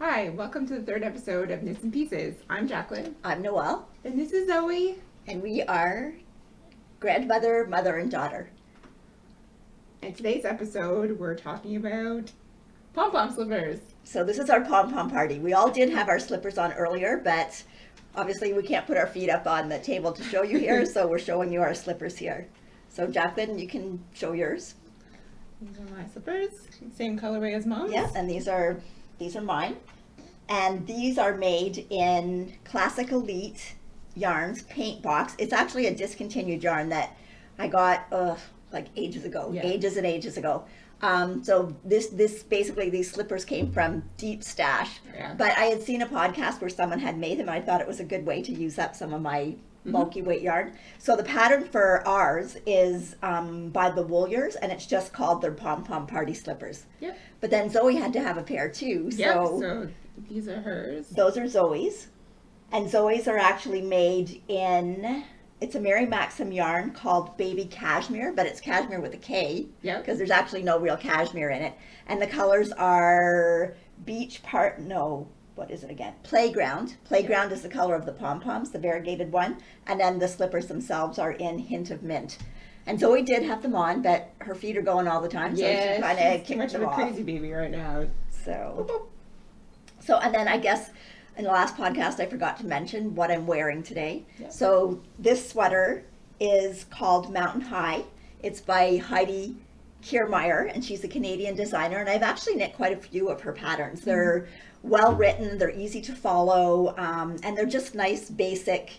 Hi, welcome to the third episode of Knits and Pieces. I'm Jaclyn. I'm Noelle. And this is Zoey. And we are grandmother, mother, and daughter. In today's episode, we're talking about pom-pom slippers. So this is our pom-pom party. We all did have our slippers on earlier, but obviously we can't put our feet up on the table to show you here, so we're showing you our slippers here. So Jaclyn, you can show yours. These are my slippers, same colorway as Mom's. Yes, and these are mine. And these are made in Classic Elite Yarns Paintbox. It's actually a discontinued yarn that I got like ages ago, ages and ages ago. So this basically, these slippers came from Deep Stash. Yeah. But I had seen a podcast where someone had made them. And I thought it was a good way to use up some of my bulky weight yarn. So the pattern for ours is by the Wooliers, and it's just called their pom-pom party slippers. Yep. But then Zoey had to have a pair too. So these are hers. Those are Zoey's. And Zoey's are actually made in, it's a Mary Maxim yarn called Baby Kashmere, but it's Kashmere with a K. Yeah. Because there's actually no real cashmere in it. And the colors are what is it again? Playground. Playground is the color of the pom-poms, the variegated one. And then the slippers themselves are in Hint of Mint. And Zoey did have them on, but her feet are going all the time, so she kind of kicked them off. She's a crazy baby right now. So, and then I guess in the last podcast I forgot to mention what I'm wearing today. Yep. So this sweater is called Mountain High. It's by Heidi Kirrmaier, and she's a Canadian designer, and I've actually knit quite a few of her patterns. They're well written, they're easy to follow, and they're just nice basic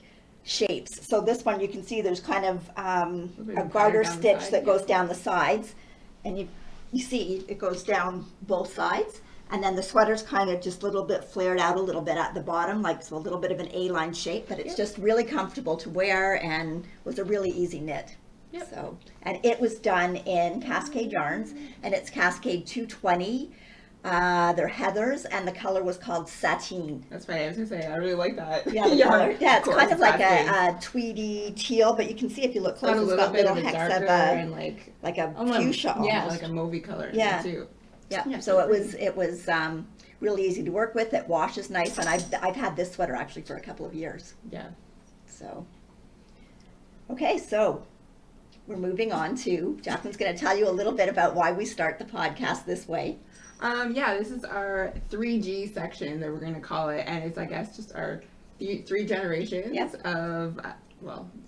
shapes. So this one you can see there's kind of a garter stitch that goes down the sides, and you see it goes down both sides, and then the sweater's kind of just a little bit flared out a little bit at the bottom, like so a little bit of an A-line shape, but it's just really comfortable to wear and was a really easy knit. Yep. So, and it was done in Cascade yarns, and it's Cascade 220. They're heathers, and the color was called Satine. That's funny. I was gonna say I really like that. Yeah, the color. Yeah, it's kind of like a tweedy teal, but you can see if you look close, it's got little hecks of and like a fuchsia almost. Yeah, like a mauvey color. Yeah. Too. Yeah. So it was really easy to work with. It washes nice, and I've had this sweater actually for a couple of years. Yeah. So. Okay, so. We're moving on to, Jaclyn's going to tell you a little bit about why we start the podcast this way. This is our 3G section that we're going to call it, and it's, I guess, just our three generations of,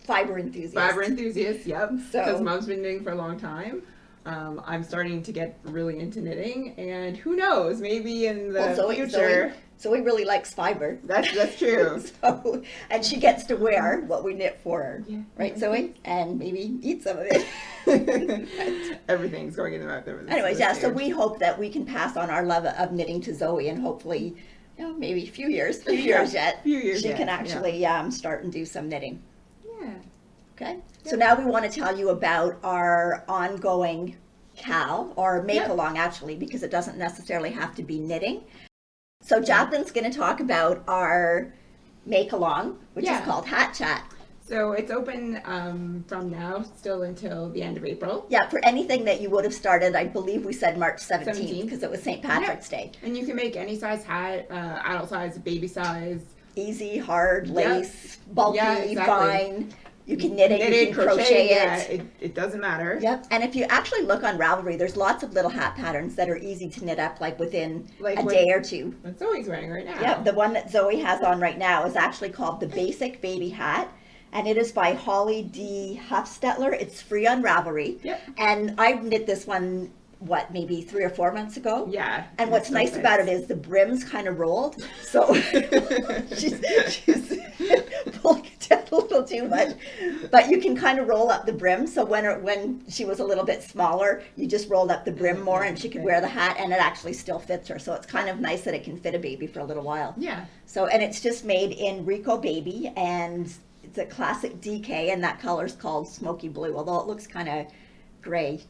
fiber enthusiasts. Fiber enthusiasts, yep. Because Mom's been knitting for a long time. I'm starting to get really into knitting, and who knows, maybe in the future. Zoey really likes fiber. That's true. And she gets to wear what we knit for her, right, Zoey? And maybe eat some of it. Everything's going in the mouth. Anyways, so we hope that we can pass on our love of knitting to Zoey, and hopefully, maybe a few years yet, she can actually start and do some knitting. Yeah. Okay. So now we want to tell you about our ongoing Cowl, or make-along actually, because it doesn't necessarily have to be knitting. So Jaclyn's going to talk about our make-along, which is called Hat Chat. So it's open from now still until the end of April. Yeah, for anything that you would have started, I believe we said March 17th because it was St. Patrick's Day. And you can make any size hat, adult size, baby size. Easy, hard, lace, bulky, fine. You can knit it, you can crochet it. It doesn't matter. Yep. And if you actually look on Ravelry, there's lots of little hat patterns that are easy to knit up within a day or two. What Zoey's wearing right now. Yep. The one that Zoey has on right now is actually called the Basic Baby Hat. And it is by Holly D. Hufstetler. It's free on Ravelry. Yep. And I knit this one, maybe 3 or 4 months ago? Yeah. And what's nice about it is the brim's kind of rolled. So she's pulling it down a little too much. But you can kind of roll up the brim. So when she was a little bit smaller, you just rolled up the brim more and she could wear the hat, and it actually still fits her. So it's kind of nice that it can fit a baby for a little while. Yeah. So, and it's just made in Rico Baby, and it's a classic DK, and that color's called Smoky Blue, although it looks kind of gray.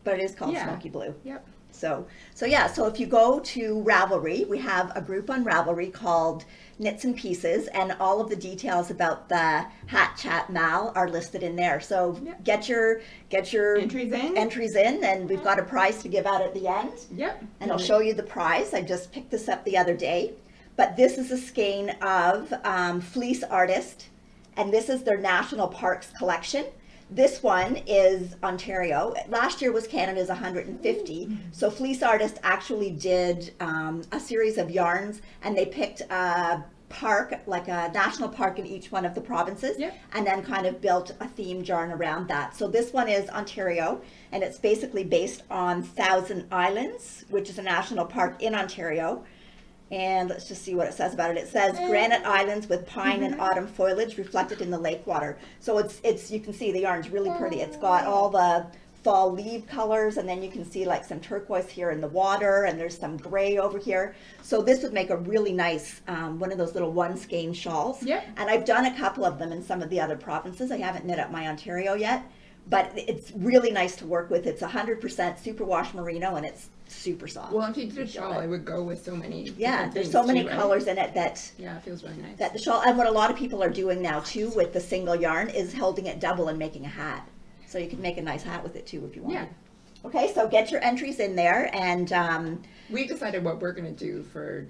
But it is called Smoky Blue. Yep. So yeah, so if you go to Ravelry, we have a group on Ravelry called Knits and Pieces, and all of the details about the Hat Chat Mal are listed in there. So get your entries in, and we've got a prize to give out at the end. Yep. And I'll show you the prize. I just picked this up the other day. But this is a skein of Fleece Artist, and this is their National Parks collection. This one is Ontario. Last year was Canada's 150. So Fleece Artist actually did a series of yarns, and they picked a park, like a national park in each one of the provinces, and then kind of built a themed yarn around that. So this one is Ontario, and it's basically based on Thousand Islands, which is a national park in Ontario. And let's just see what it says about it. It says granite islands with pine and autumn foliage reflected in the lake water. So it's you can see the yarn's really pretty. It's got all the fall leaf colors, and then you can see like some turquoise here in the water, and there's some gray over here. So this would make a really nice one of those little one skein shawls. And I've done a couple of them in some of the other provinces. I haven't knit up my Ontario yet, but it's really nice to work with. It's 100% superwash merino, and it's super soft. Well, if you did a shawl, I would go with so many. There's so many colors in it that it feels really nice. That the shawl, and what a lot of people are doing now too with the single yarn is holding it double and making a hat. So you can make a nice hat with it too if you want. Okay, so get your entries in there, and we decided what we're gonna do for.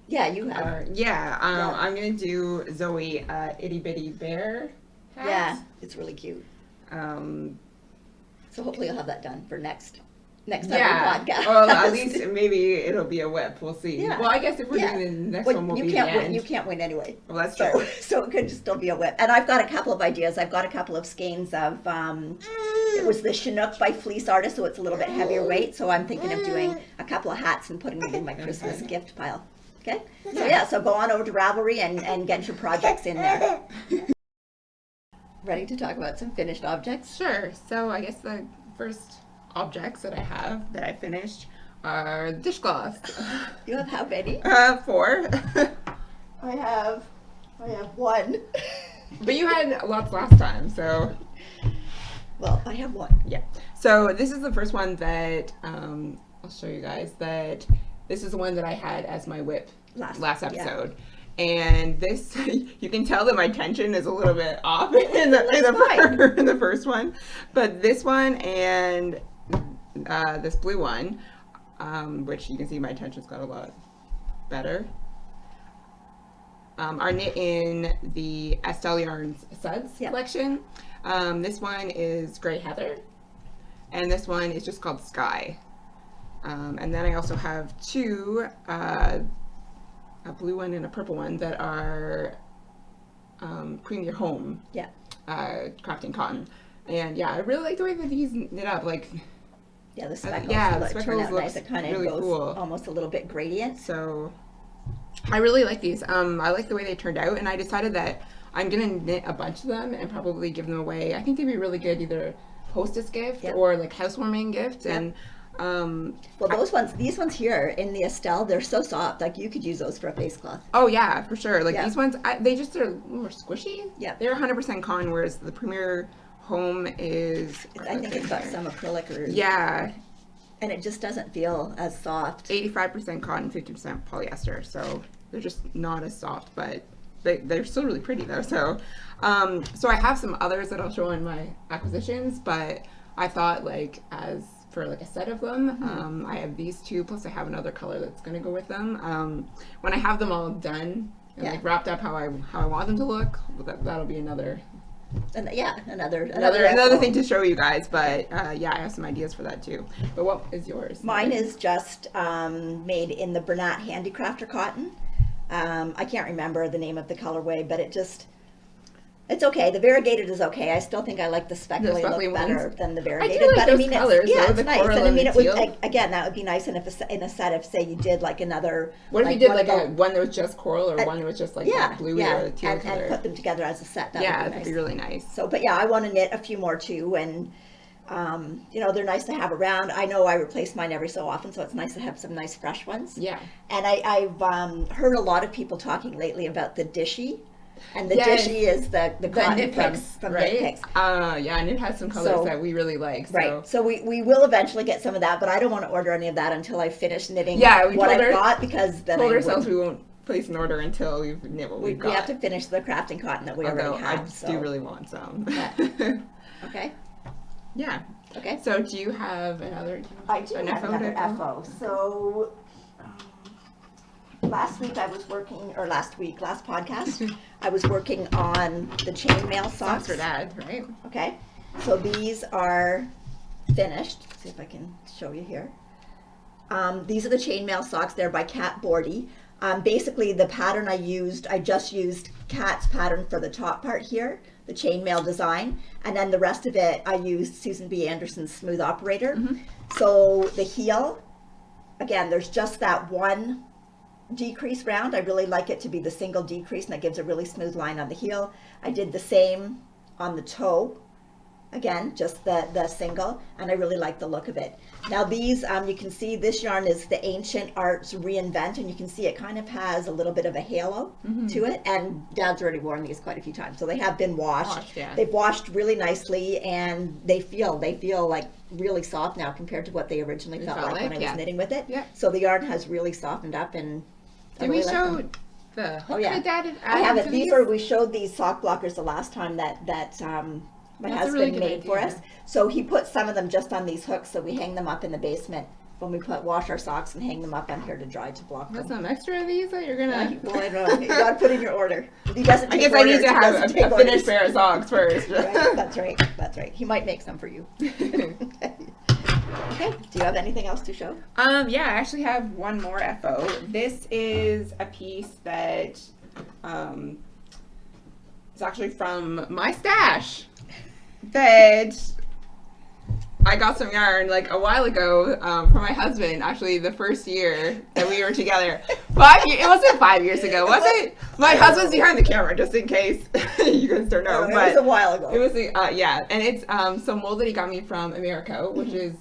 You have. I'm gonna do Zoey itty bitty bear hat. Yeah, it's really cute. So hopefully you'll have that done for next time podcast. Well, at least maybe it'll be a whip. We'll see. Well, I guess if we're doing the next one, will be the end. You can't win anyway. Well, that's true. So it could still be a whip. And I've got a couple of ideas. I've got a couple of skeins of, it was the Chinook by Fleece Artist, so it's a little bit heavier weight. So I'm thinking of doing a couple of hats and putting them in my Christmas gift pile. Okay? So go on over to Ravelry and get your projects in there. Ready to talk about some finished objects? Sure. So I guess the first objects that I have that I finished are dishcloths. You have how many? 4. I have 1. But you had lots last time, so. Well, I have 1. Yeah. So this is the first one that I'll show you guys. That this is the one that I had as my whip last episode. And this, you can tell that my tension is a little bit off in the first one. But this one and this blue one, which you can see my tension's got a lot better, are knit in the Estelle Yarns Suds collection. This one is Grey Heather, and this one is just called Sky. And then I also have 2, a blue one and a purple one that are Cream Your Home crafting cotton. And I really like the way that these knit up. Like, the speckles turn out nice. It kind of really goes cool. Almost a little bit gradient. So I really like these. I like the way they turned out, and I decided that I'm gonna knit a bunch of them and probably give them away. I think they'd be really good either hostess gift or like housewarming gift. And these ones here in the Estelle, they're so soft. Like you could use those for a face cloth. Oh yeah, for sure. Like these ones, they just are a little more squishy. Yeah, they're 100% cotton, whereas the Premier Home is. I think it's got some acrylic or. Yeah. And it just doesn't feel as soft. 85% cotton, 50% polyester. So they're just not as soft, but they're still really pretty though. So, so I have some others that I'll show in my acquisitions, but I thought like for like a set of them, I have these 2, plus I have another color that's going to go with them. When I have them all done and like wrapped up how I want them to look, that'll be another thing to show you guys. But I have some ideas for that too. But what is yours? Mine is just made in the Bernat Handicrafter cotton. I can't remember the name of the colorway, but it's okay. The variegated is okay. I still think I like the speckly look better than the variegated. I do like those colors. It's nice. And I mean, it would again, that would be nice. And if in a set of, say, you did like another. What if you did like one that was just coral, or one that was just like that blue or teal color, and put them together as a set? That'd be really nice. So, but I want to knit a few more too, and they're nice to have around. I know I replace mine every so often, so it's nice to have some nice fresh ones. Yeah. And I've heard a lot of people talking lately about the Dishy And the Yes. dishy is the cotton knit from picks, Knit right? Picks. Yeah, and it has some colors So- that we really like. So. Right. So we will eventually get some of that, but I don't want to order any of that until I finish knitting Yeah, we what told I've her- got, because then Told I ourselves would, we won't place an order until we've knit what we we've got. have to finish the crafting cotton that we Although already have. I so. do really want some. Yeah. Okay. Yeah. Okay. So do you have another? I do an have FO another to- FO. So last podcast, I was working on the chainmail Socks socks. for Dad, right? Okay. So these are finished. Let's see if I can show you here. These are the chainmail socks. They're by Bordhi. Basically, the pattern I just used Kat's pattern for the top part here, the chainmail design, and then the rest of it I used Susan B. Anderson's Smooth Operator. Mm-hmm. So the heel, again, there's just that one decrease round. I really like it to be the single decrease, and that gives a really smooth line on the heel. I did the same on the toe. Again, just the single, and I really like the look of it. Now these, you can see this yarn is the Ancient Arts Reinvent, and you can see it kind of has a little bit of a halo to it, and Dad's already worn these quite a few times. So they have been washed. Yeah. They've washed really nicely, and they feel like really soft now compared to what they originally felt like when I was yeah. knitting with it. Yeah. So the yarn has really softened up, and I Did really we like show them. the hook Oh, yeah. that Dad had I have added it. to These are, we showed these sock blockers the last time that my That's a husband really good made for idea. us. So he put some of them just on these hooks, so we hang them up in the basement when we wash our socks and hang them up on here to dry to block Got them. some extra of these that you're gonna. Well, I don't know. You gotta put in your order. He doesn't I take guess I need orders. to He have doesn't take a finished orders. pair of socks first. Right, that's right. That's right. He might make some for you. Okay. Do you have anything else to show? Yeah, I actually have one more FO. This is a piece that is actually from my stash that I got some yarn like a while ago from my husband. Actually, the first year that we were together. It wasn't 5 years ago, was it? My husband's behind the camera, just in case you guys don't know. It But was a while ago. it was yeah, and it's some wool that he got me from Americo, which is,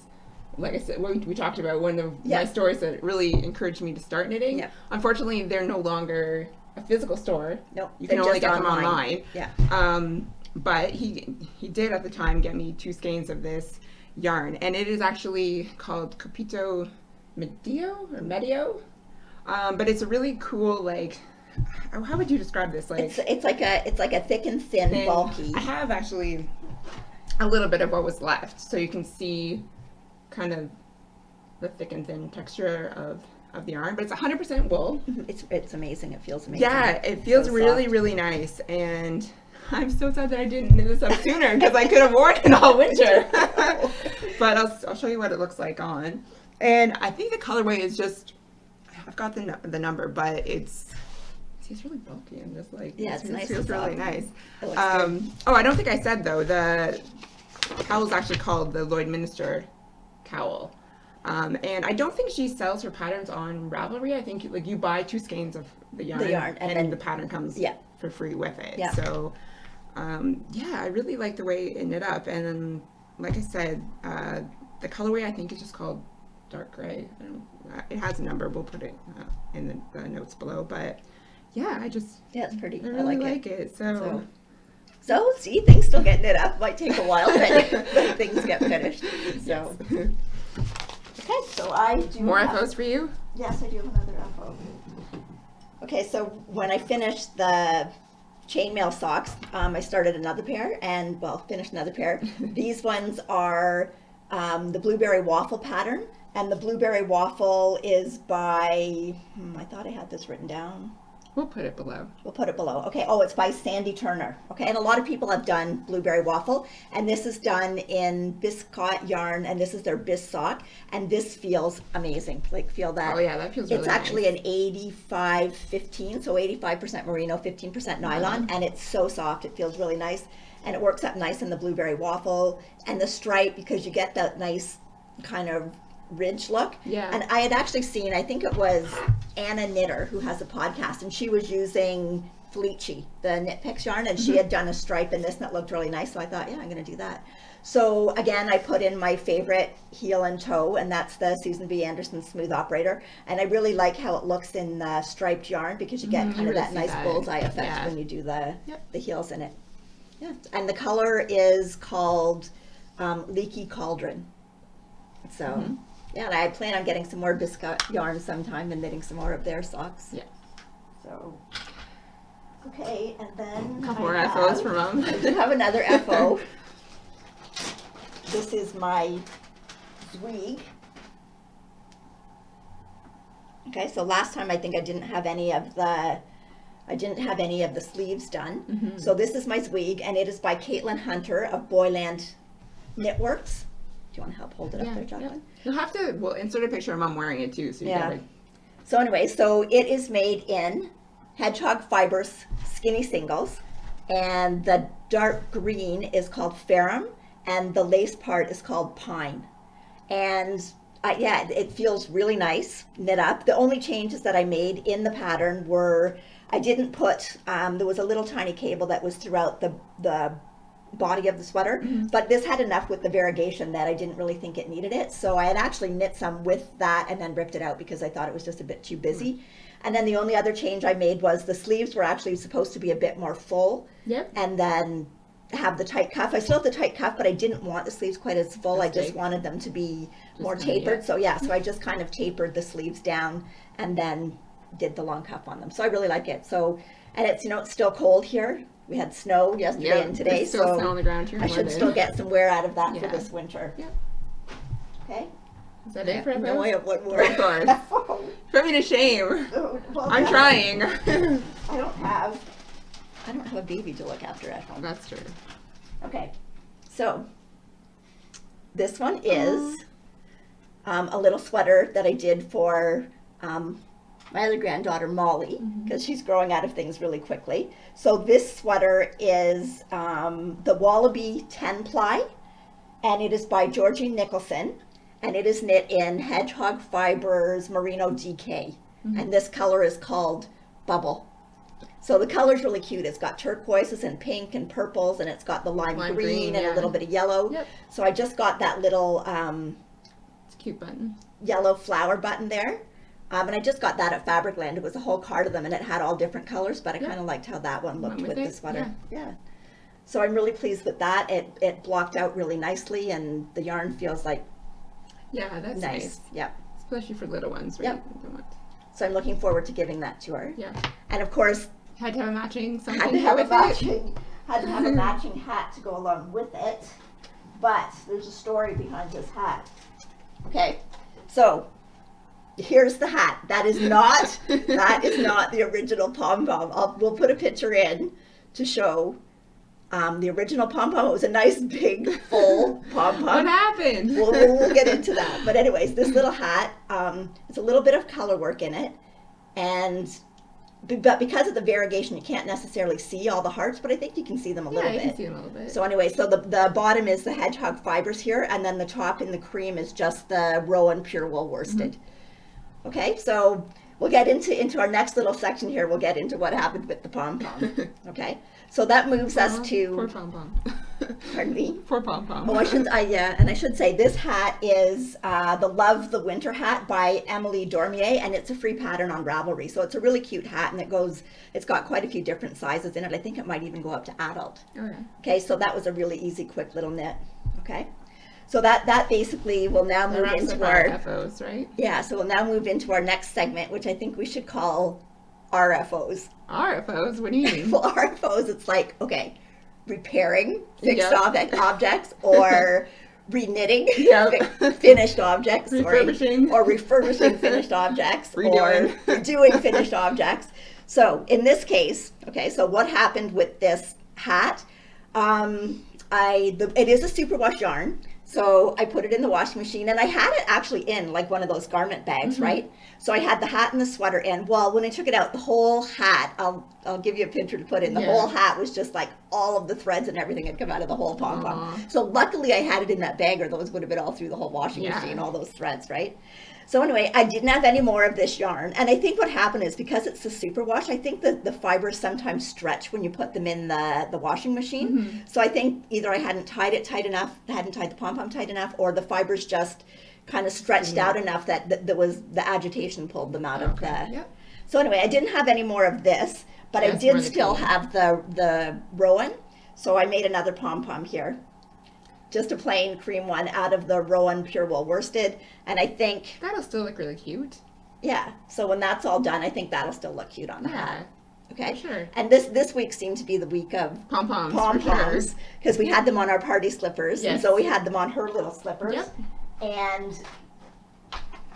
like I said, we talked about one of Yeah. my stores that really encouraged me to start knitting. Yeah. Unfortunately, they're no longer a physical store. Nope. You can they're only just get them online. Yeah. But he did at the time get me 2 skeins of this yarn, and it is actually called Copito Medio. But it's a really cool, like, how would you describe this? Like, It's like a thick and thin, bulky. I have actually a little bit of what was left, so you can see kind of the thick and thin texture of the yarn, but it's 100% wool. It's amazing. It feels amazing. Yeah, it feels So really, soft. really nice, and I'm so sad that I didn't knit this up sooner because I could have worn it all winter. But I'll show you what it looks like on, and I think the colorway is just, I've got the number, but it's really bulky and just like, Yeah, it's it nice feels and really soft. nice. It looks good. Oh, I don't think I said though, the cowl is actually called the Lloydminster cowl. And I don't think she sells her patterns on Ravelry. I think like you buy 2 skeins of the yarn, and and then the pattern comes yeah. for free with it. Yeah. So yeah, I really like the way it knit up. And then, like I said, the colorway I think is just called dark gray. I don't, it has a number. We'll put it in the notes below. But yeah, Yeah, it's pretty. I I really like like it. So So see, things still get knit up. Might take a while, but things get finished. So okay, so I do more have, FOs for you. Yes, I do have another FO. Okay, so when I finished the chainmail socks, I started another pair and, well, finished another pair. These ones are the Blueberry Waffle pattern, and the Blueberry Waffle is by, I thought I had this written down. We'll put it below. We'll put it below. Okay. Oh, it's by Sandy Turner. Okay. And a lot of people have done Blueberry Waffle, and this is done in biscot yarn, and this is their bis sock, and this feels amazing. Like, feel that. Oh yeah, that feels really It's actually nice. an 85-15, so 85% merino, 15% nylon, and it's so soft. It feels really nice, and it works up nice in the Blueberry Waffle, and the stripe, because you get that nice kind of ridge look. Yeah. And I had actually seen, I think it was Anna Knitter, who has a podcast, and she was using Fleechy, the Knit Picks yarn, and she had done a stripe in this, and it looked really nice, so I thought, yeah, I'm going to do that. So again, I put in my favorite heel and toe, and that's the Susan B. Anderson Smooth Operator. And I really like how it looks in the striped yarn, because you get kind of that nice bullseye effect when you do the heels in it. Yeah, and the color is called Leaky Cauldron. So, yeah, and I plan on getting some more biscuit yarn sometime and knitting some more of their socks. Yeah. So, okay, and then a couple more FOs for Mom. I do have another FO. This is my Zweig. Okay, so last time I think I didn't have any of the sleeves done. So this is my Zweig, and it is by Caitlyn Hunter of Boyland Knitworks. Do you want to help hold it up there, Jaclyn? Yep. You'll have to, we'll insert a picture of Mom wearing it too. So you can So anyway, so it is made in Hedgehog Fibers Skinny Singles, and the dark green is called Ferrum, and the lace part is called Pine. And it feels really nice knit up. The only changes that I made in the pattern were I didn't put, there was a little tiny cable that was throughout the body of the sweater, but this had enough with the variegation that I didn't really think it needed it. So I had actually knit some with that and then ripped it out because I thought it was just a bit too busy. And then the only other change I made was the sleeves were actually supposed to be a bit more full. And then have the tight cuff. I still have the tight cuff, but I didn't want the sleeves quite as full. I just wanted them to be more tapered. So so I just kind of tapered the sleeves down and then did the long cuff on them. So I really like it. So, and it's, it's still cold here. We had snow yesterday and today, still so snow on the ground here. I should still get some wear out of that for this winter. Okay. Is that it for FOs? No, I have one more. Of course. Put me to shame. I'm trying. I don't have a baby to look after at home. That's true. Okay, so this one is a little sweater that I did for my other granddaughter Molly, because she's growing out of things really quickly. So this sweater is the Wallaby 10 ply, and it is by Georgie Nicholson, and it is knit in Hedgehog Fibers Merino DK, and this color is called Bubble. So the color's really cute. It's got turquoises and pink and purples, and it's got the lime green and a little bit of yellow. So I just got that little it's a cute button. Yellow flower button there. And I just got that at Fabricland. It was a whole cart of them, and it had all different colors, but I kind of liked how that one looked with the sweater. So I'm really pleased with that. It blocked out really nicely, and the yarn feels like that's nice. Especially for little ones, right? So I'm looking forward to giving that to her. And of course, had to have a matching something. Had to have a matching hat to go along with it. But there's a story behind this hat. Okay, so here's the hat. That is not the original PomPom. We'll put a picture in to show the original PomPom. It was a nice big full PomPom. What happened? We'll get into that. But anyways, this little hat, it's a little bit of color work in it, but because of the variegation, you can't necessarily see all the hearts, but I think you can see them a little bit. You can see them a little bit. So anyway, so the bottom is the Hedgehog Fibers here, and then the top in the cream is just the Rowan Pure Wool Worsted. Okay, so we'll get into our next little section here. We'll get into what happened with the PomPom. Okay, so that moves us to. Poor PomPom. Pardon me. Poor PomPom. And I should say this hat is the Love the Winter hat by Emily Dormier, and it's a free pattern on Ravelry. So it's a really cute hat, and it's got quite a few different sizes in it. I think it might even go up to adult. Okay, so that was a really easy, quick little knit. Okay. So that basically will now move into our FOs, right? Yeah, so we'll now move into our next segment, which I think we should call RFOs. RFOs? What do you mean? Well, RFOs, it's like, okay, repairing fixed objects, or reknitting finished objects, or refurbishing finished objects, or redoing finished objects. So in this case, okay, so what happened with this hat? It is a superwash yarn. So I put it in the washing machine, and I had it actually in like one of those garment bags, right? So I had the hat and the sweater in. Well, when I took it out, the whole hat, I'll give you a picture to put in. The whole hat was just like all of the threads and everything had come out of the whole PomPom. So luckily I had it in that bag, or those would have been all through the whole washing machine, all those threads, right? So anyway, I didn't have any more of this yarn. And I think what happened is because it's a superwash, I think that the fibers sometimes stretch when you put them in the washing machine. So I think either I hadn't tied it tight enough, hadn't tied the pom-pom tight enough, or the fibers just kind of stretched out enough that there was the agitation pulled them out of the... Yep. So anyway, I didn't have any more of this, but I did still have the Rowan. So I made another pom-pom here. Just a plain cream one out of the Rowan Pure Wool Worsted. And I think... That'll still look really cute. Yeah. So when that's all done, I think that'll still look cute on the hat. Okay. For sure. And this week seemed to be the week of pom-poms. Because we had them on our party slippers. Yes. And Zoey had them on her little slippers. Yep. And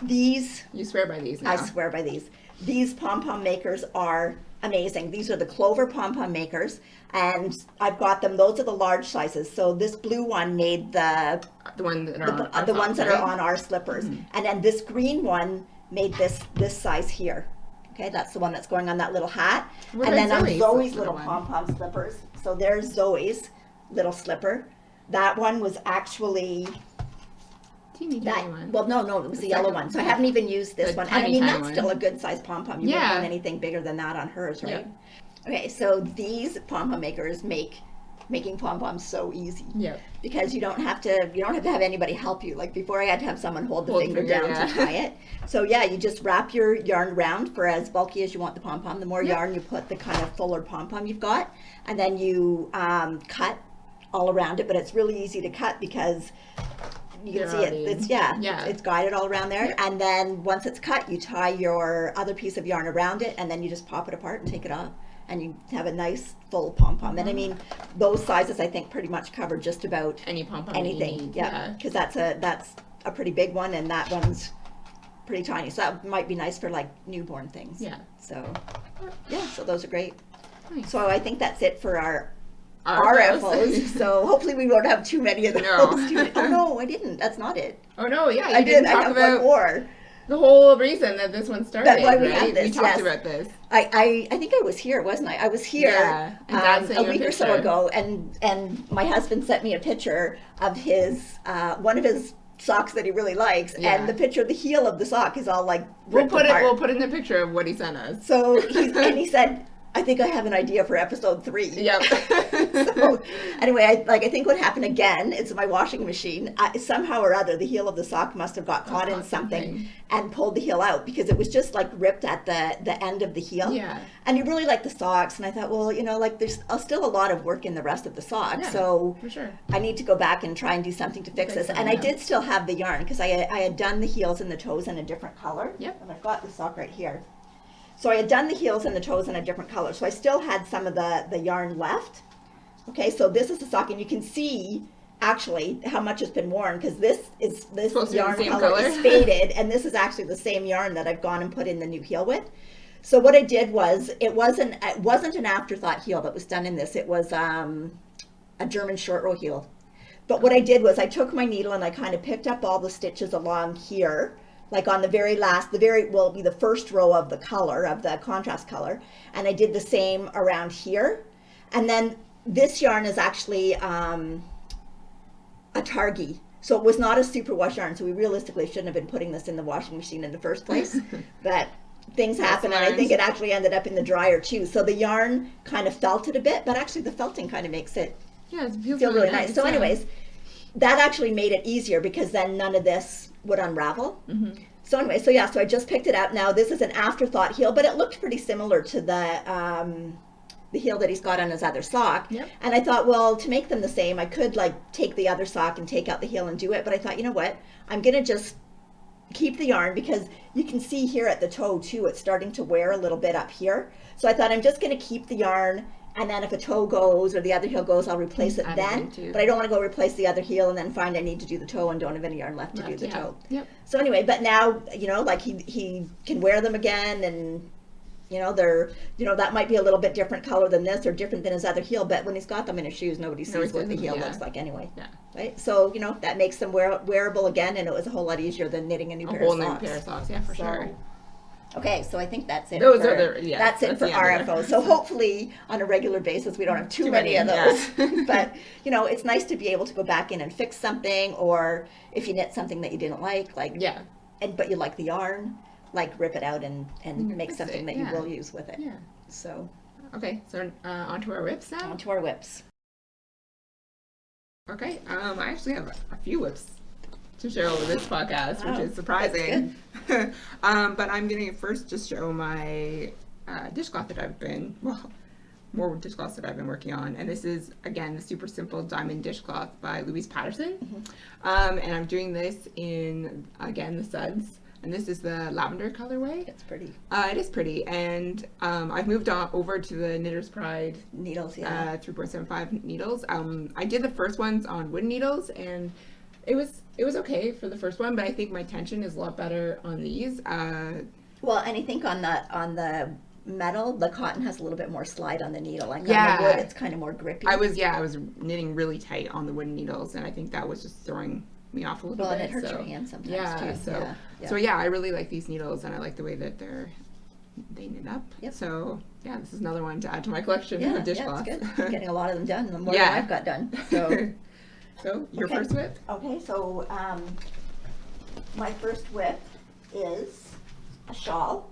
these... You swear by these now. I swear by these. These pom-pom makers are amazing. These are the Clover pom-pom makers. And I've got them. Those are the large sizes. So this blue one made the ones that are on the ones that are on our slippers. And then this green one made this size here. Okay, that's the one that's going on that little hat. What and then on Zoe's Zoe's little little one? pom-pom slippers. So there's Zoe's little slipper. That one was actually Teeny one. well, no, it was the yellow one. So I haven't even used this The one. And I tiny, mean, tiny that's one. still a good size pom-pom. You wouldn't want anything bigger than that on hers, right? Yep. Okay, so these pom-pom makers making pom-poms so easy. Yep. Because you don't have to have anybody help you. Like before I had to have someone hold the finger down to tie it. So yeah, you just wrap your yarn around for as bulky as you want the pom-pom. The more yarn you put, the kind of fuller pom-pom you've got. And then you cut all around it, but it's really easy to cut because you can see it's it's guided all around there. And then once it's cut, you tie your other piece of yarn around it, and then you just pop it apart and take it off. And you have a nice full pom-pom. And I mean, those sizes I think pretty much cover just about any pom-pom anything. Because that's a pretty big one, and that one's pretty tiny. So that might be nice for like newborn things. Yeah. So yeah, so those are great. Nice. So I think that's it for our RFOs. So hopefully we won't have too many of those. No. Oh no, I didn't. That's not it. Oh no, yeah, I did. I have one more. The whole reason that this one started. That's why we right? have this. We talked about this. I think I was here, wasn't I? I was here a week or so ago, and my husband sent me a picture of his one of his socks that he really likes, and the picture of the heel of the sock is all like ripped apart. We'll put in the picture of what he sent us. So he said, I think I have an idea for episode 3. Yep. So anyway, I think what happened again is my washing machine, somehow or other, the heel of the sock must have got caught in something and pulled the heel out because it was just like ripped at the end of the heel. Yeah. And you really like the socks, and I thought, well, there's still a lot of work in the rest of the sock, Yeah, so for sure. I need to go back and try and do something to fix this. And I did still have the yarn because I had done the heels and the toes in a different color. Yep. And I've got the sock right here. So I had done the heels and the toes in a different color. So I still had some of the yarn left. Okay, so this is the sock, and you can see actually how much has been worn because this yarn color is faded, and this is actually the same yarn that I've gone and put in the new heel with. So what I did was, it wasn't an afterthought heel that was done in this. It was a German short row heel. But what I did was I took my needle and I kind of picked up all the stitches along here, like on will be the first row of the color, of the contrast color. And I did the same around here. And then this yarn is actually a Targhee. So it was not a superwash yarn. So we realistically shouldn't have been putting this in the washing machine in the first place. But things happen, and I think it actually ended up in the dryer too. So the yarn kind of felted a bit, but actually the felting kind of makes it feel really nice. So anyways, that actually made it easier because then none of this would unravel. So anyway, so I just picked it up. Now this is an afterthought heel, but it looked pretty similar to the heel that he's got on his other sock. Yep. And I thought, well, to make them the same, I could take the other sock and take out the heel and do it. But I thought, you know what? I'm gonna just keep the yarn because you can see here at the toe too, it's starting to wear a little bit up here. So I thought I'm just gonna keep the yarn, and then if a toe goes or the other heel goes, I'll replace it then. But I don't want to go replace the other heel and then find I need to do the toe and don't have any yarn left to do the toe. Yep. So anyway, but now, he can wear them again, and that might be a little bit different color than this or different than his other heel, but when he's got them in his shoes, nobody sees what the heel looks like anyway. Yeah. Right? So, that makes them wearable again, and it was a whole lot easier than knitting a new pair of socks. A whole new pair of socks, yeah, for sure. Okay, so I think that's it. That's it for RFO. So hopefully on a regular basis we don't have too many of those. But it's nice to be able to go back in and fix something, or if you knit something that you didn't like but you like the yarn, like rip it out and make fix something it, that you will use with it. Yeah. So Okay, so onto our whips now. onto our whips. Okay, I actually have a few whips to show this podcast, Wow, which is surprising. that's But I'm gonna first just show my dishcloth that I've been, more dishcloths that I've been working on. And this is, again, the super simple diamond dishcloth by Louise Patterson. And I'm doing this in, again, the suds. And this is the lavender colorway. It's pretty. It is pretty. And I've moved on over to the Knitter's Pride Needles, 3.75 needles. I did the first ones on wooden needles, and it was okay for the first one, but I think my tension is a lot better on these. Well, and I think on the metal, the cotton has a little bit more slide on the needle. Like on Yeah. the wood, it's kind of more grippy. I was knitting really tight on the wooden needles, and I think that was just throwing me off a little Well, bit. and it hurts so. your hand sometimes Yeah, too. so I really like these needles, and I like the way that they knit up. Yep. So yeah, this is another one to add to my collection Yeah, of dishcloths. it's good. Getting a lot of them done, the more Yeah. than I've got done. So, So your Okay. first whip? okay, so my first whip is a shawl.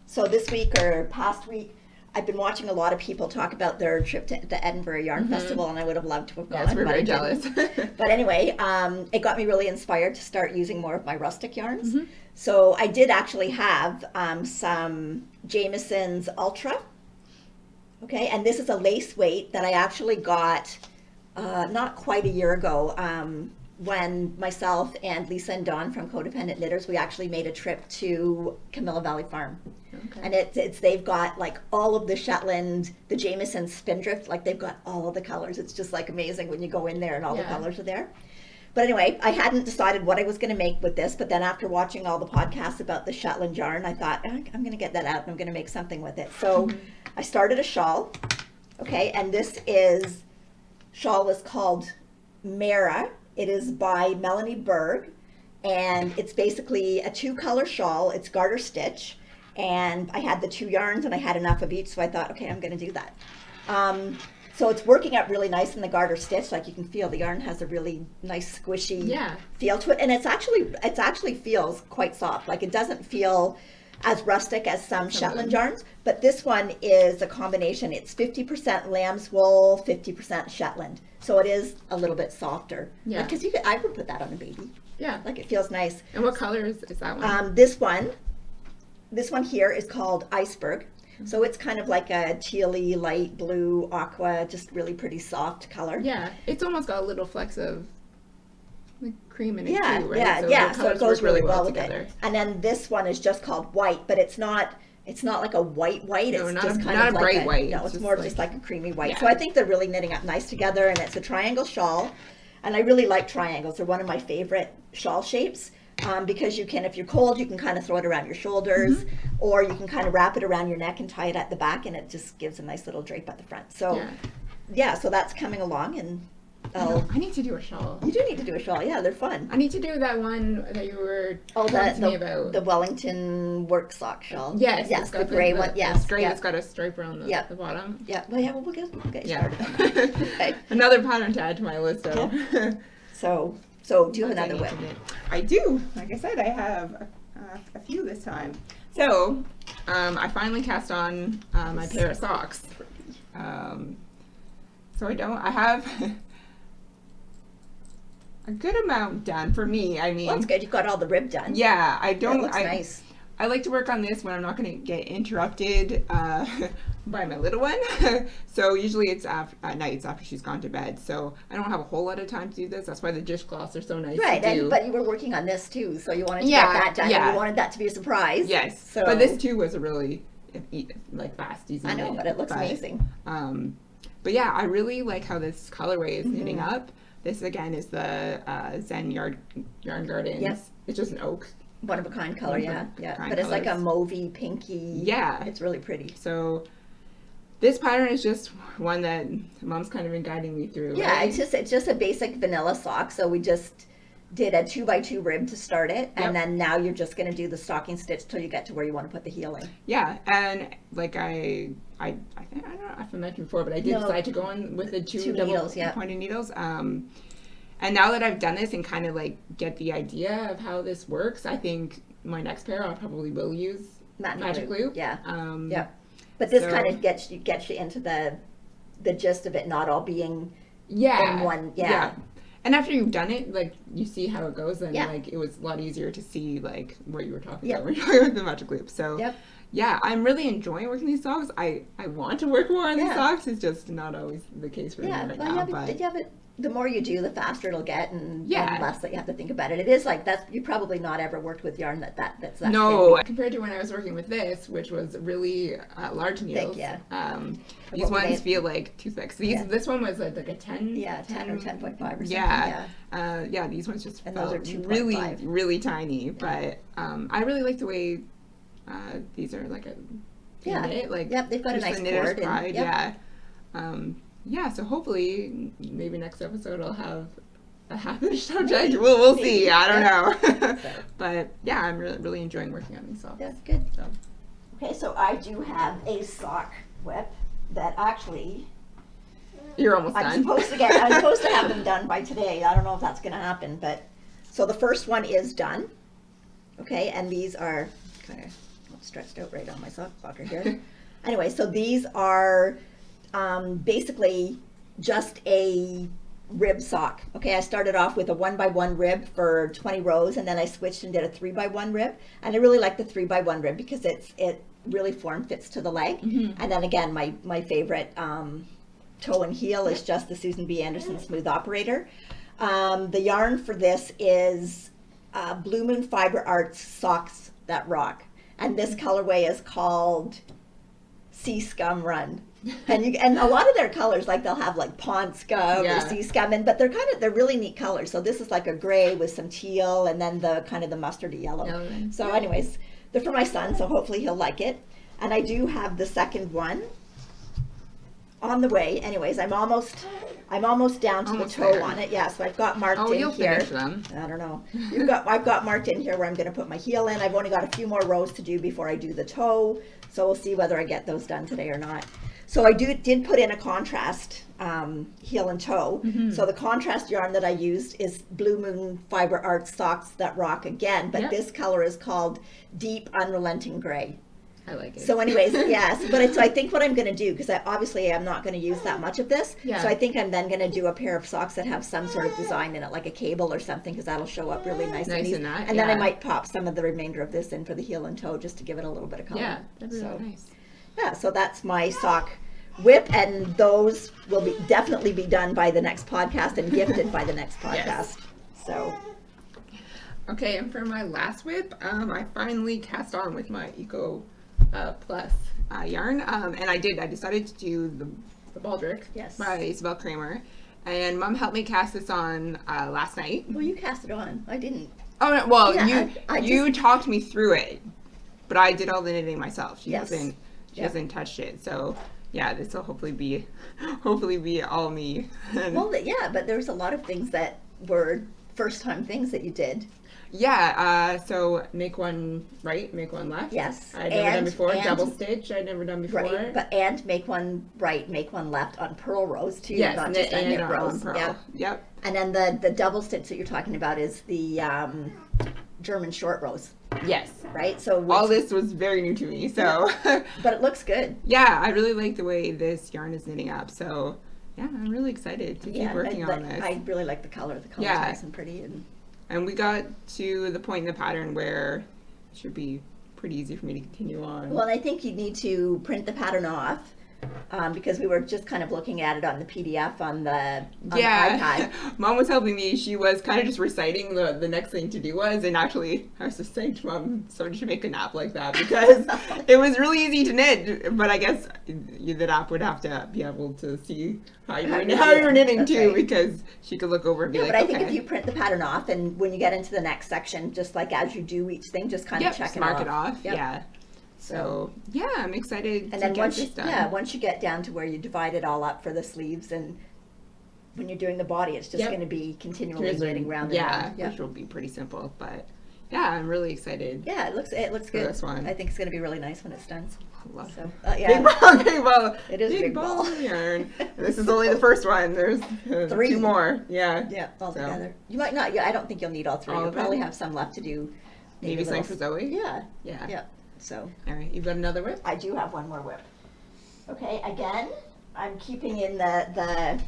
So this week or past week, I've been watching a lot of people talk about their trip to the Edinburgh Yarn Festival, and I would have loved to have gone. Yes, we're but very I didn't. jealous. But anyway, it got me really inspired to start using more of my rustic yarns. So I did actually have some Jamieson's Ultra. Okay, and this is a lace weight that I actually got not quite a year ago when myself and Lisa and Dawn from Codependent Knitters, we actually made a trip to Camilla Valley Farm. Okay. And it's they've got like all of the Shetland, the Jameson Spindrift, like they've got all of the colors. It's just like amazing when you go in there and all the Yeah. colors are there. But anyway, I hadn't decided what I was going to make with this, but then after watching all the podcasts about the Shetland yarn, I thought, I'm going to get that out and I'm going to make something with it. So I started a shawl, okay, and this shawl is called Mara. It is by Melanie Berg, and it's basically a 2-color shawl. It's garter stitch, and I had the 2 yarns, and I had enough of each, so I thought, okay, I'm going to do that. So it's working out really nice in the garter stitch. Like you can feel the yarn has a really nice squishy feel to it, and it's actually feels quite soft. Like it doesn't feel as rustic as some Shetland yarns, but this one is a combination. It's 50% lamb's wool, 50% Shetland, so it is a little bit softer. Yeah. Because I would put that on a baby. Yeah. Like it feels nice. And what colors is that one? This one here is called Iceberg. So it's kind of like a tealy, light blue, aqua, just really pretty soft color. Yeah, it's almost got a little flecks of like cream in it Yeah, too, right? yeah. the So it colors goes work really well with together. it. And then this one is just called white, but it's not like a white. No, It's not just a- kind not of a like bright white. No, It's it's just more like- just like a creamy white. Yeah. So I think they're really knitting up nice together, and it's a triangle shawl. And I really like triangles. They're one of my favorite shawl shapes. Because you can, if you're cold, you can kind of throw it around your shoulders, or you can kind of wrap it around your neck and tie it at the back, and it just gives a nice little drape at the front. So, yeah, so that's coming along, and I need to do a shawl. you do need to do a shawl. Yeah, they're fun. I need to do that one that you were Oh, talking to me about. the Wellington work sock shawl. Yes, yes, it's the got gray one. Yes, it's gray. yeah. It's got a stripe around the, Yeah. the bottom. Yeah, well, yeah, well, we'll get you Yeah. started on that. Okay. Another pattern to add to my list. Though. So do you have another whip? I do. Like I said, I have a few this time. So I finally cast on my pair of socks. So I have a good amount done for me. I mean, Well, that's good. You've got all the rib done. yeah, I don't. It looks I, nice. I like to work on this when I'm not going to get interrupted by my little one. So usually it's at nights after she's gone to bed. So I don't have a whole lot of time to do this. That's why the dishcloths are so nice Right, to do. and, but you were working on this too, so you wanted to Yeah, get that done. yeah. And you wanted that to be a surprise. Yes, So but this too was a really like fast, easy. I know, knit, but it looks amazing. But yeah, I really like how this colorway is knitting up. This again is the Zen Yarn Gardens. Yes. It's just an oak. One of a kind color, yeah. kind But it's like a colors. mauvey, pinky. Yeah. It's really pretty. So this pattern is just one that Mom's kind of been guiding me through. Yeah, right? it's just a basic vanilla sock. So we just did a 2x2 rib to start it, and Yep. then now you're just going to do the stocking stitch till you get to where you want to put the heel in. Yeah, and like I think I don't know if I mentioned before, but I did No. decide to go on with the two Two double needles, yeah. pointed needles. And now that I've done this and kind of like get the idea of how this works, I think my next pair, I probably will use Magic Loop. Yeah. But this so- kind of gets you into the gist of it not all being Yeah. in one. And after you've done it, like, you see how it goes, and Yeah. like, it was a lot easier to see like what you were talking Yep. about when you were talking about the Magic Loop. So yeah, I'm really enjoying working these socks. I want to work more on these socks. It's just not always the case for me right now. But the more you do, the faster it'll get, and Yeah. less that you have to think about it. It is like you probably not ever worked with yarn that's that No, thin. compared to when I was working with this, which was really large needles. Thick, yeah. These What we ones made- feel like toothpicks. This one was like a 10. 10 or 10.5 or something. Yeah. These ones just And felt those are 2.5. really, really tiny. But I really like the way these are like a knit. Like, they've got a just nice the knitter's cord. pride. Yeah, so hopefully, maybe next episode I'll have a half-inch subject. We'll see. I don't know. But yeah, I'm really enjoying working on these socks. That's good. So. Okay, so I do have a sock whip that actually You're almost I'm done. supposed to have them done by today. I don't know if that's going to happen, but so the first one is done. Okay, and these are kind of stretched out right on my socker here. Anyway, so these are basically just a rib sock. Okay, I started off with a 1x1 rib for 20 rows, and then I switched and did a 3x1 rib. And I really like the 3x1 rib because it really form fits to the leg. And then again, my favorite toe and heel is just the Susan B. Anderson Smooth Operator. The yarn for this is Blue Moon Fiber Arts Socks That Rock. And this colorway is called Sea Scum Run. And a lot of their colors, like they'll have like pond scum or sea scum, but they're really neat colors. So this is like a gray with some teal, and then the kind of the mustardy yellow. So anyways, they're for my son, so hopefully he'll like it. And I do have the second one on the way. Anyways, I'm almost down to the toe on it. Yeah, so I've got marked in you'll here. finish them. I don't know. I've got marked in here where I'm going to put my heel in. I've only got a few more rows to do before I do the toe, so we'll see whether I get those done today or not. So I did put in a contrast heel and toe. So the contrast yarn that I used is Blue Moon Fiber Arts Socks That Rock again, but this color is called Deep Unrelenting Gray. I like it. So anyways, yes, so I think what I'm going to do, because obviously I'm not going to use that much of this, so I think I'm then going to do a pair of socks that have some sort of design in it, like a cable or something, because that'll show up really nice. And then I might pop some of the remainder of this in for the heel and toe just to give it a little bit of color. Yeah, that'd be really nice. Yeah, so that's my sock whip, and those will definitely be done by the next podcast and gifted by the next podcast. So. Okay, and for my last whip, I finally cast on with my Eco Plus yarn, and I decided to do the Baldric by Isabel Kramer, and Mom helped me cast this on last night. Well, you cast it on. I didn't. Oh no, well, you talked me through it, but I did all the knitting myself. She hasn't touched it, so yeah, this will hopefully be all me. Well, yeah, but there's a lot of things that were first time things that you did. Yeah, so make one right, make one left. Yes. I'd never done before. Double stitch, I'd never done before. Right, and make one right, make one left on purl rows too, yes, not just on knit rows. Yep. And then the double stitch that you're talking about is the German short rows. Yes. Right? So all this was very new to me, so. But it looks good. Yeah, I really like the way this yarn is knitting up, so yeah, I'm really excited to keep working on this. I really like the color. The color's nice and pretty. And we got to the point in the pattern where it should be pretty easy for me to continue on. Well, I think you need to print the pattern off because we were just kind of looking at it on the PDF on the iPad. Mom was helping me. She was kind of just reciting the next thing to do was, and actually I was just saying to Mom, somebody should make an app like that because it was really easy to knit, but I guess the app would have to be able to see how you were knitting too, because she could look over and be like, but I think if you print the pattern off, and when you get into the next section, just like as you do each thing, just kind of check it off. Mark it off. Yep. Yeah. So yeah, I'm excited to get this done. Once you get down to where you divide it all up for the sleeves, and when you're doing the body, it's just going to be continually knitting round and round. Which will be pretty simple, but yeah, I'm really excited. Yeah, it looks good. This one. I think it's going to be really nice when it's done. Love so, big ball. It is big ball yarn. This is only the first one. There's 3 more. Yeah. Yeah, all together. You might not. I don't think you'll need all 3. You'll probably have some left to do Maybe something for Zoey? Yeah. Yeah. Yeah. So. All right. You've got another whip? I do have one more whip. Okay, again, I'm keeping in the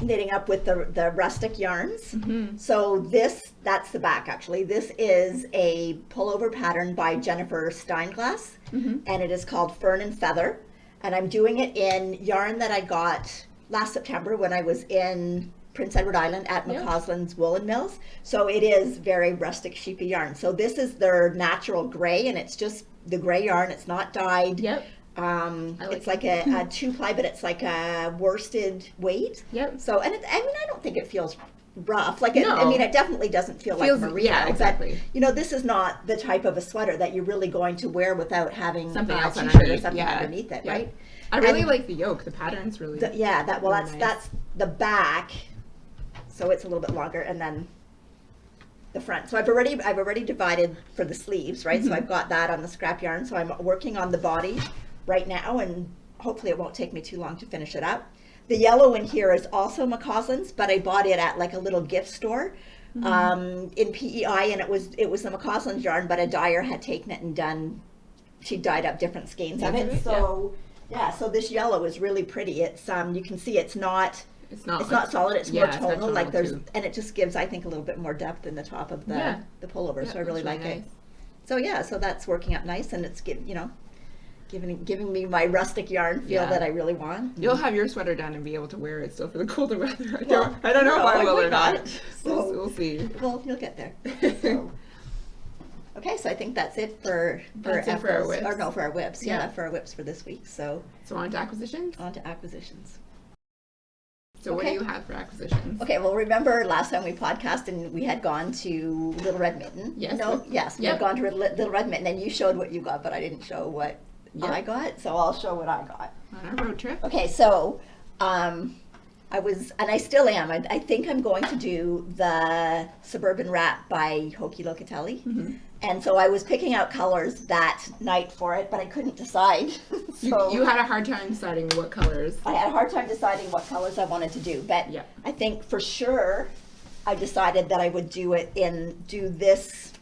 knitting up with the rustic yarns. Mm-hmm. So that's the back actually. This is a pullover pattern by Jennifer Steingass, and it is called Fern and Feather. And I'm doing it in yarn that I got last September when I was in Prince Edward Island at MacAusland's Woollen Mills. So it is very rustic sheepy yarn. So this is their natural gray, and it's just the gray yarn. It's not dyed. Yep. It's like a 2-ply, but it's like a worsted weight. Yep. So, and I don't think it feels rough. Like, No. I mean, it definitely doesn't feel like merino. Yeah, exactly. But, this is not the type of a sweater that you're really going to wear without having Something else t-shirt underneath. or something underneath it, right? I really like the yoke. The pattern's really That's nice. that's the back. So it's a little bit longer, and then the front. So I've already divided for the sleeves, right? So I've got that on the scrap yarn. So I'm working on the body right now, and hopefully it won't take me too long to finish it up. The yellow in here is also MacAusland's, but I bought it at like a little gift store in PEI, and it was the MacAusland's yarn, but a dyer had taken it and she dyed up different skeins of it. So so this yellow is really pretty. It's you can see it's not solid. It's more tonal. Like and it just gives, I think, a little bit more depth in the top of the pullover. So I really like it. So so that's working up nice, and it's giving me my rustic yarn feel that I really want. You'll have your sweater done and be able to wear it still for the colder weather. I don't know if I will or not. So we'll see. Well, you'll get there. So. Okay, so I think that's it for our whips. Or no, for our whips. Yeah, for our whips for this week. So on to acquisitions? On to acquisitions. So what do you have for acquisitions? Okay, well, remember last time we podcast and we had gone to Little Red Mitten? Yes. We had gone to Little Red Mitten, and you showed what you got, but I didn't show what I got, so I'll show what I got. On our road trip. Okay, so I was, and I still am, I think I'm going to do the Suburban Wrap by Hoki Locatelli. And so I was picking out colors that night for it, but I couldn't decide. So you had a hard time deciding what colors. I had a hard time deciding what colors I wanted to do, but I think for sure I decided that I would do this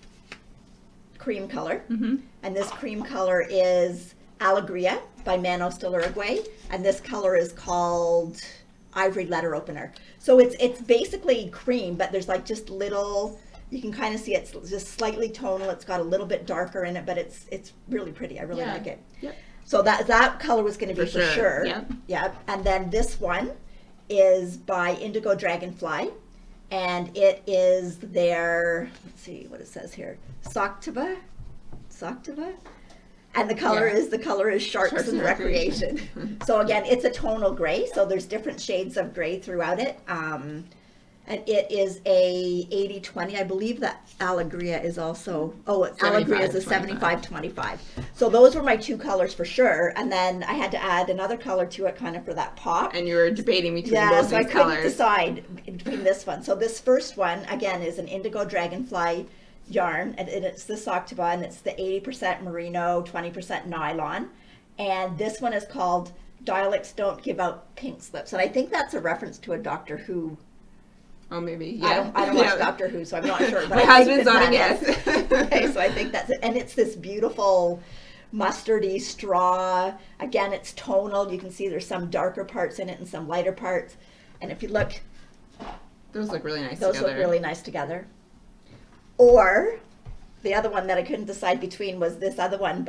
cream color. And this cream color is Alegria by Manos de Uruguay, and this color is called Ivory Letter Opener. So it's basically cream, but there's like just little, you can kind of see it's just slightly tonal. It's got a little bit darker in it, but it's really pretty. I really like it. So that color was going to be for sure. And then this one is by Indigo Dragonfly, and it is their, let's see what it says here, Soctava, and the color is Sharps and Recreation. So again, it's a tonal gray, so there's different shades of gray throughout it. And it is a 80-20. I believe that Alegria is also, Alegria is a 75-25. So those were my two colors for sure. And then I had to add another color to it kind of for that pop. And you were debating between both so these colors. I couldn't decide between this one. So this first one, again, is an Indigo Dragonfly yarn. And it's the Soctava, and it's the 80% merino, 20% nylon. And this one is called Dialects Don't Give Out Pink Slips. And I think that's a reference to a Doctor Who. Oh, maybe. I don't watch Doctor Who, so I'm not sure. But my husband's on a guess. Okay, so I think that's it. And it's this beautiful mustardy straw. Again, it's tonal. You can see there's some darker parts in it and some lighter parts. And if you look, those look really nice those together. look really nice together. Or the other one that I couldn't decide between was this other one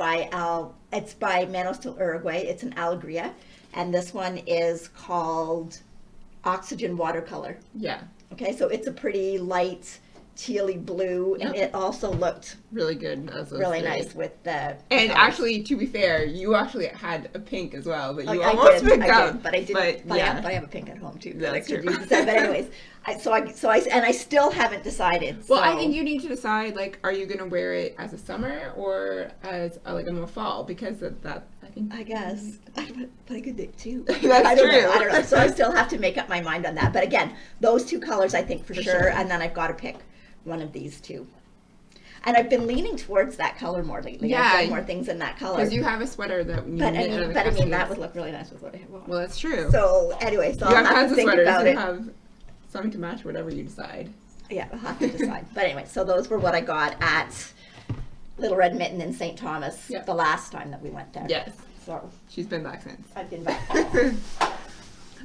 it's by Manos de Uruguay. It's an Alegria, and this one is called Oxygen Watercolor. Yeah. Okay, so it's a pretty light tealy blue, and it also looked really good. Really nice with the. And actually, to be fair, you actually had a pink as well, but you almost picked out. But I didn't. But I have a pink at home too. That's true. But anyways, I still haven't decided. Well, I think you need to decide, like, are you going to wear it as a summer or as like a more fall? Because that I guess. But I could knit too. That's true. I don't know. So I still have to make up my mind on that. But again, those two colors I think for sure. And then I've got to pick one of these two. And I've been leaning towards that color more lately. Yeah. I've done more things in that color. Because you have a sweater that you But I mean, that would look really nice with what I have on. Well, that's true. So anyway, you have I'll have tons to of think sweaters. about You it. have something to match whatever you decide. Yeah, we'll have to decide. But anyway, so those were what I got at Little Red Mitten in St. Thomas the last time that we went there. Yes. So She's been back since. I've been back.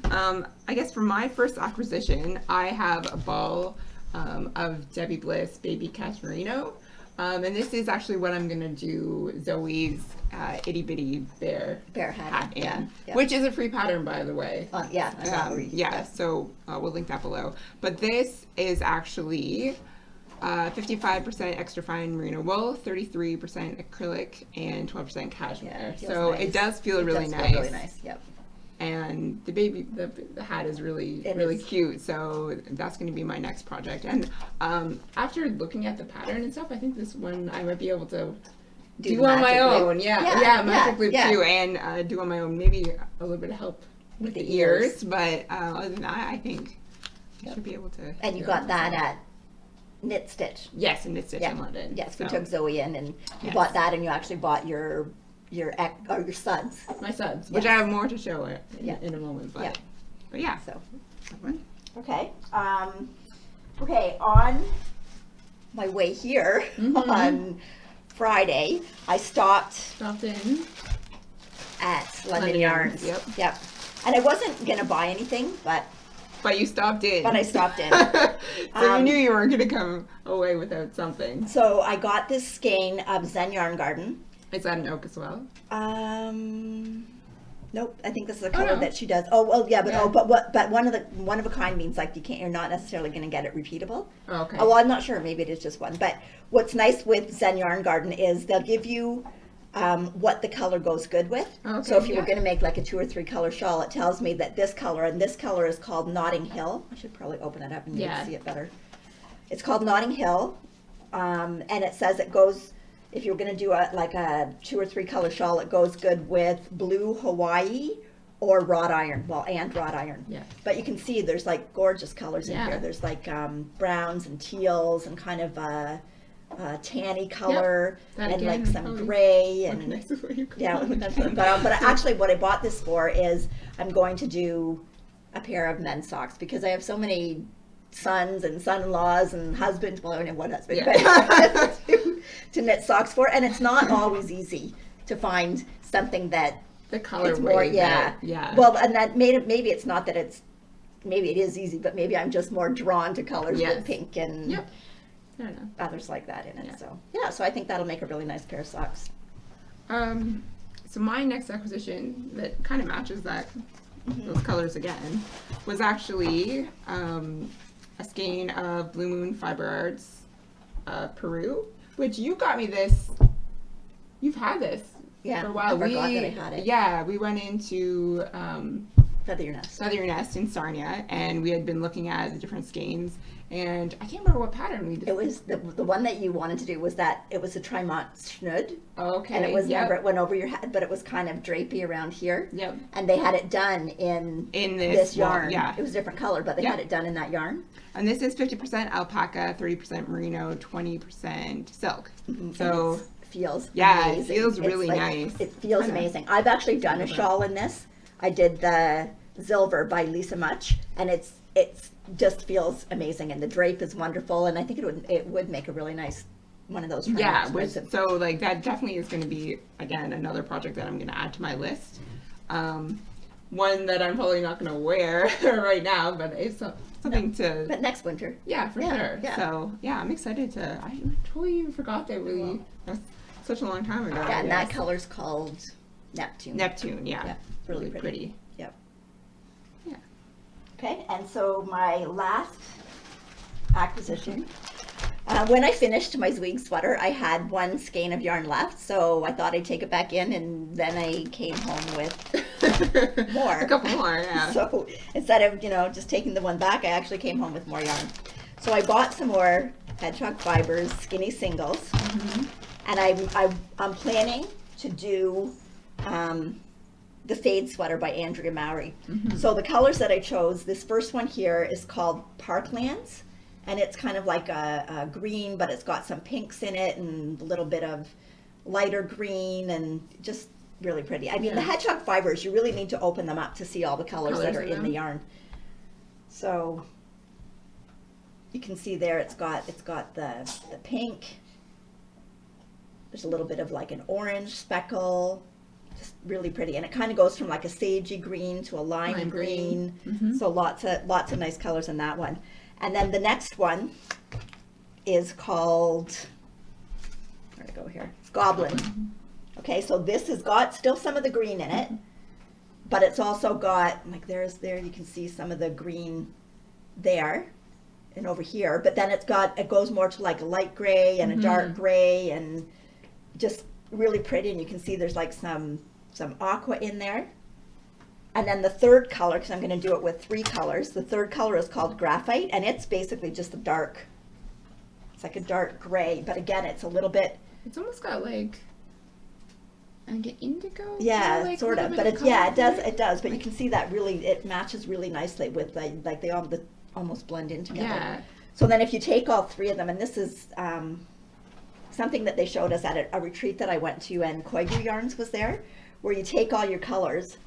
I guess for my first acquisition, I have a ball of Debbie Bliss Baby Cashmerino. And this is actually what I'm going to do Zoe's itty bitty bear hat in, which is a free pattern, by the way. So we'll link that below. But this is actually 55% extra fine merino wool, 33% acrylic, and 12% cashmere. So nice. It does feel really nice. Really nice. Yep. And the hat is really cute, so that's going to be my next project. And after looking at the pattern and stuff, I think this one I might be able to do on my own. Magic loop too, and do on my own. Maybe a little bit of help with the ears, but other than that, I think I should be able to. And you got that at Knit Stitch. Yes, in Knit Stitch in London. Yes, we took Zoey in, and you bought that, and you actually bought your suds. My suds, which I have more to show in a moment. But yeah. So, okay. Okay, on my way here on Friday, I stopped in at London Yarns. Yep. And I wasn't gonna buy anything, but you stopped in. But I stopped in. So you knew you weren't gonna come away without something. So I got this skein of Zen Yarn Garden. Is that an oak as well? Nope. I think this is a color that she does. Oh well, yeah, but one of a kind means like you're not necessarily going to get it repeatable. Oh, okay. Oh, well, I'm not sure. Maybe it is just one. But what's nice with Zen Yarn Garden is they'll give you what the color goes good with. Okay, so if you were going to make like a 2 or 3 color shawl, it tells me that this color and this color is called Notting Hill. I should probably open it up and you can see it better. It's called Notting Hill, and it says it goes. If you're going to do a 2 or 3 color shawl, it goes good with blue Hawaii or wrought iron. Well, and wrought iron. Yeah. But you can see there's like gorgeous colors in here. There's like browns and teals and kind of a tanny color and like some gray and but actually what I bought this for is I'm going to do a pair of men's socks because I have so many sons and son-in-laws and husbands, well, I don't know what husband, but to knit socks for, and it's not always easy to find something that the color is more, well, and that maybe it's not that it's, maybe it is easy, but maybe I'm just more drawn to colors with pink and others like that in it. So so I think that'll make a really nice pair of socks. So my next acquisition that kind of matches that those colors again was actually a skein of Blue Moon Fiber Arts Peru, which you got me this. You've had this for a while. I forgot that I had it. Yeah, we went into Feather Your Nest in Sarnia, and we had been looking at the different skeins, and I can't remember what pattern we did. It was the one that you wanted to do was that it was a Trimont Schnud. Oh, okay. And it was never, it went over your head, but it was kind of drapey around here. Yep. And they had it done in this yarn. It was a different color, but they had it done in that yarn. And this is 50% alpaca, 30% merino, 20% silk. So feels amazing. It feels really nice. It feels amazing. I've actually done a shawl in this. I did the Zilver by Lisa Much, and it's just feels amazing, and the drape is wonderful, and I think it would make a really nice one of those. So like that definitely is going to be again another project that I'm going to add to my list. One that I'm probably not going to wear right now, but it's something to. But next winter. Yeah, for sure. Yeah. So I'm excited to. I totally even forgot that that's such a long time ago. Yeah, and that color's called Neptune. Yeah. Really pretty. Yeah. Okay, and so my last acquisition, when I finished my Zweig sweater, I had one skein of yarn left, so I thought I'd take it back in, and then I came home with more. A couple more, yeah. So instead of, just taking the one back, I actually came home with more yarn. So I bought some more Hedgehog Fibers skinny singles, and I'm planning to do the Fade Sweater by Andrea Mowry. So the colors that I chose, this first one here is called Parklands, and it's kind of like a green, but it's got some pinks in it and a little bit of lighter green, and just really pretty. I mean, the Hedgehog Fibers, you really need to open them up to see all the colors that are in the yarn. So you can see there it's got the pink. There's a little bit of like an orange speckle, just really pretty, and it kind of goes from like a sagey green to a lime green. So lots of nice colors in that one. And then the next one is called, where'd it go here? Goblin. Okay, so this has got still some of the green in it, but it's also got, like there you can see some of the green there and over here, but then it goes more to like a light gray and a dark gray, and just really pretty. And you can see there's like some aqua in there. And then the third color, because I'm going to do it with 3 colors, the third color is called Graphite, and it's basically just it's like a dark gray, but again, it's a little bit, it's almost got like an indigo. Yeah, like sort of, but it does. But you can see that really, it matches really nicely with like they almost blend in together. Yeah. So then if you take all 3 of them, and this is something that they showed us at a retreat that I went to, and Koigu Yarns was there, where you take all your colors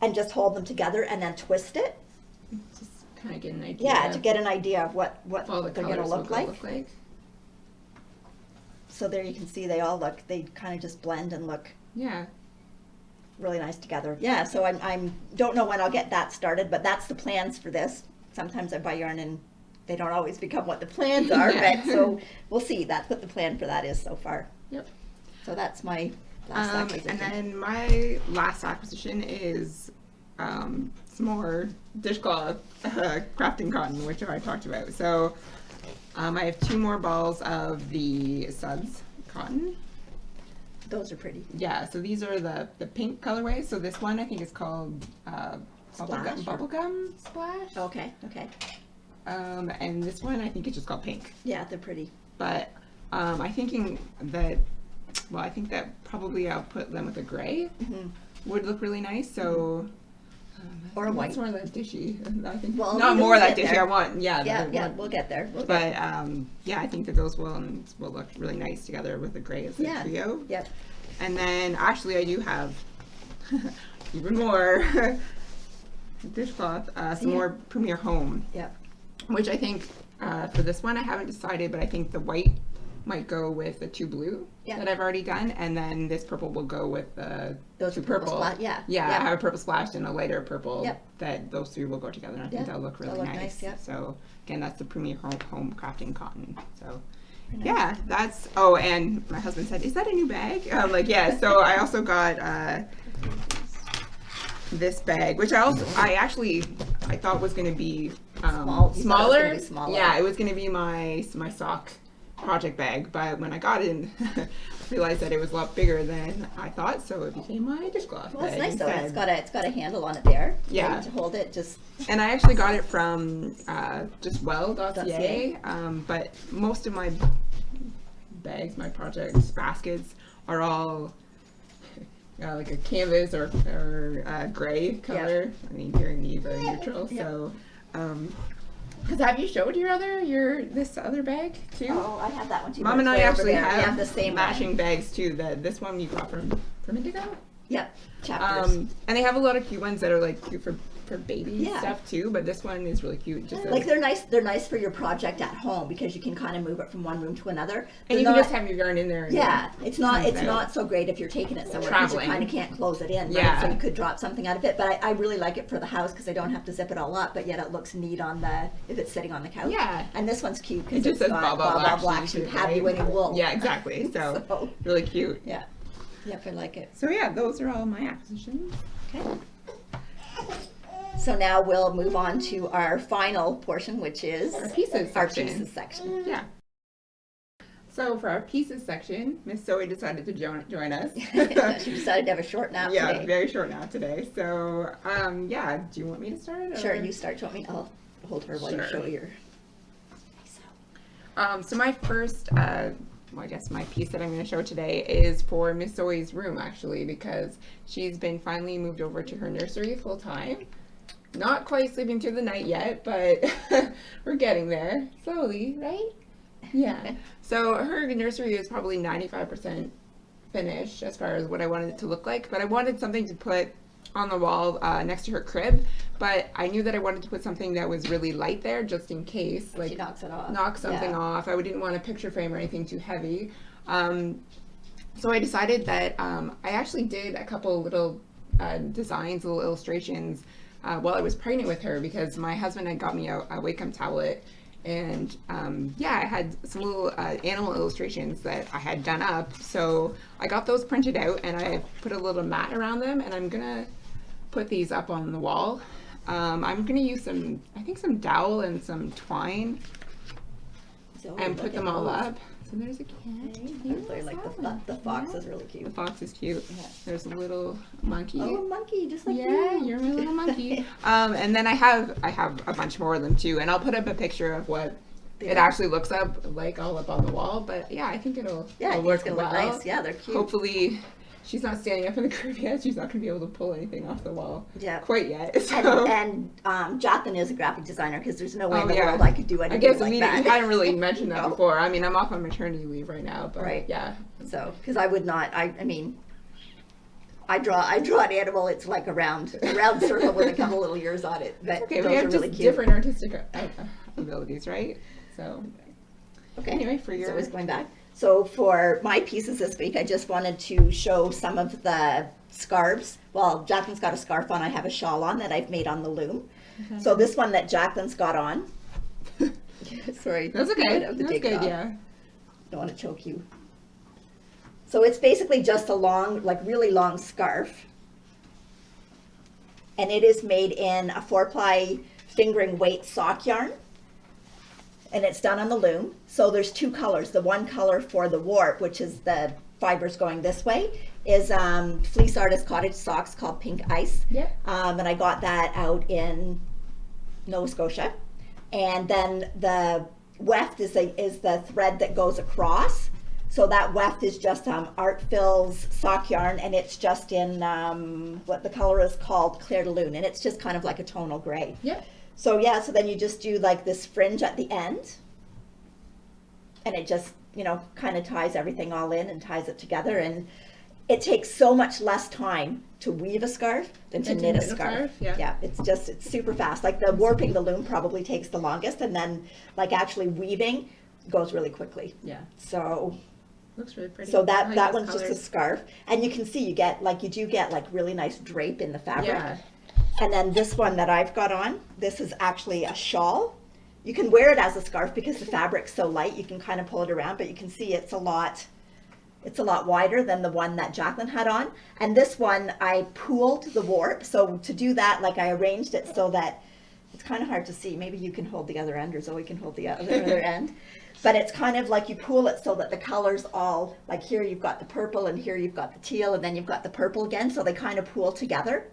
and just hold them together and then twist it. Just kind of get an idea. Yeah, to get an idea of what all they're going to look like. like. So there you can see they kind of just blend and look really nice together. Yeah, so I'm don't know when I'll get that started, but that's the plans for this. Sometimes I buy yarn and they don't always become what the plans are, but so we'll see. That's what the plan for that is so far. Yep. So that's my last acquisition. And then my last acquisition is some more dishcloth crafting cotton, which I talked about. So I have 2 more balls of the Suds cotton. Those are pretty. Yeah, so these are the pink colorways. So this one I think is called bubblegum splash. Okay. And this one I think is just called pink. Yeah, they're pretty. But I think that probably I'll put them with a gray. Would look really nice. So or a white. More of that dishy. I think. Well, not more of that dishy. I want. Yeah, we'll get there. I think that those will look really nice together with the gray as a trio. Yep. And then actually I do have even more dishcloth, some more Premier Home. Yep. Which I think for this one I haven't decided, but I think the white might go with the 2 blue that I've already done, and then this purple will go with the those 2 purple. I have a purple splash and a lighter purple. That those 3 will go together, and I think they'll look really nice. So again, that's the Premier Home crafting cotton. So yeah, that's. Oh, and my husband said, "Is that a new bag?" I'm like, yeah. So I also got this bag, which I thought was going to be smaller. Yeah, it was going to be my sock project bag, but when I got it, I realized that it was a lot bigger than I thought, so it became my dishcloth bag. Well, it's nice instead. though. It's got a handle on it there. Yeah, to hold it. And I actually got it from just well.ca. But most of my bags, my projects, baskets are all like a canvas or gray color. I mean, very neat, very neutral. So. Because have you showed this other bag too? Oh, I have that one too. Mom and I actually have the same matching bags too. This one you got from Indigo. Yep. Chapters. And they have a lot of cute ones that are like cute for baby stuff too. But this one is really cute. Just like they're nice. They're nice for your project at home because you can kind of move it from one room to another. And you can just have your yarn in there. It's not so great if you're taking it somewhere because you kind of can't close it in. Yeah. Right? So you could drop something out of it. But I really like it for the house because I don't have to zip it all up. But yet it looks neat if it's sitting on the couch. Yeah. And this one's cute because it just says blah black sheep, have you any wool. Yeah, exactly. So really cute. Yeah. Yep, I like it. So yeah, those are all my acquisitions. Okay. So now we'll move on to our final portion, which is our pieces section. Yeah. So for our pieces section, Miss Zoey decided to join us. She decided to have a short nap today. Yeah, very short nap today. So do you want me to start? Sure, you start. Do you want me? I'll hold her while you show your. So my first, I guess my piece that I'm going to show today is for Miss Zoey's room actually, because she's been finally moved over to her nursery full time. Not quite sleeping through the night yet, but we're getting there slowly, right? Yeah. So her nursery is probably 95% finished as far as what I wanted it to look like, but I wanted something to put on the wall next to her crib, but I knew that I wanted to put something that was really light there just in case, like she knocks it off. knock something off. I didn't want a picture frame or anything too heavy. So I decided that I actually did a couple little designs, little illustrations while I was pregnant with her, because my husband had got me a Wacom tablet, and I had some little animal illustrations that I had done up. So I got those printed out and I put a little mat around them, and I'm gonna put these up on the wall. I'm gonna use some dowel and some twine and put them all up. So there's a cat. Hey, like the fox is really cute. The fox is cute. Yeah. There's a little monkey. Oh, a monkey, just like yeah, you. you're my little monkey. And then I have a bunch more of them too, and I'll put up a picture of what it actually looks like all up on the wall. But yeah, I think it'll work well. Look nice. Yeah, they're cute. Hopefully, she's not standing up in the crib yet. She's not going to be able to pull anything off the wall quite yet. So. And Jaclyn is a graphic designer, because there's no way in the world I could do anything like that. I hadn't really mentioned that before. I mean, I'm off on maternity leave right now, but yeah. So, because I would not, I mean, I draw an animal. It's like a round circle with a couple little ears on it. But okay, those we have are just really cute. different artistic abilities, right? So, okay. Anyway, for your... So it's going back. So for my pieces this week, I just wanted to show some of the scarves. Well, Jaclyn's got a scarf on. I have a shawl on that I've made on the loom. Okay. So this one that Jaclyn's got on. Sorry. That's okay. That's good, yeah. Don't want to choke you. So it's basically just a long, like really long scarf. And it is made in a 4-ply fingering weight sock yarn. And it's done on the loom. So there's two colors. The one color for the warp, which is the fibers going this way, is Fleece Artist Cottage Socks called Pink Ice. Yep. And I got that out in Nova Scotia. And then the weft is the thread that goes across. So that weft is just Art Phil's sock yarn, and it's just in what the color is called Clair de Lune, and it's just kind of like a tonal gray. Yep. So yeah, so then you just do like this fringe at the end, and it just, kind of ties everything all in and ties it together. And it takes so much less time to weave a scarf than to knit a scarf. Yeah, it's super fast. Like the warping the loom probably takes the longest, and then like actually weaving goes really quickly. Yeah. So looks really pretty. So that one's colors. Just a scarf, and you can see you do get like really nice drape in the fabric. Yeah. And then this one that I've got on, this is actually a shawl. You can wear it as a scarf because the fabric's so light, you can kind of pull it around, but you can see it's a lot wider than the one that Jaclyn had on. And this one, I pooled the warp. So to do that, like I arranged it so that it's kind of hard to see. Maybe you can hold the other end, or Zoey can hold the other end. But it's kind of like you pool it so that the colors all, like here you've got the purple, and here you've got the teal, and then you've got the purple again. So they kind of pool together.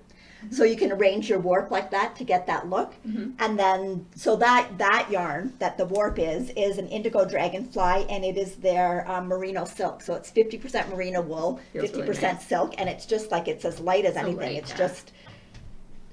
So you can arrange your warp like that to get that look. Mm-hmm. And then, so that yarn that the warp is an indigo dragonfly, and it is their merino silk. So it's 50% merino wool, 50% really nice. Silk, and it's just like, it's as light as anything. Light, it's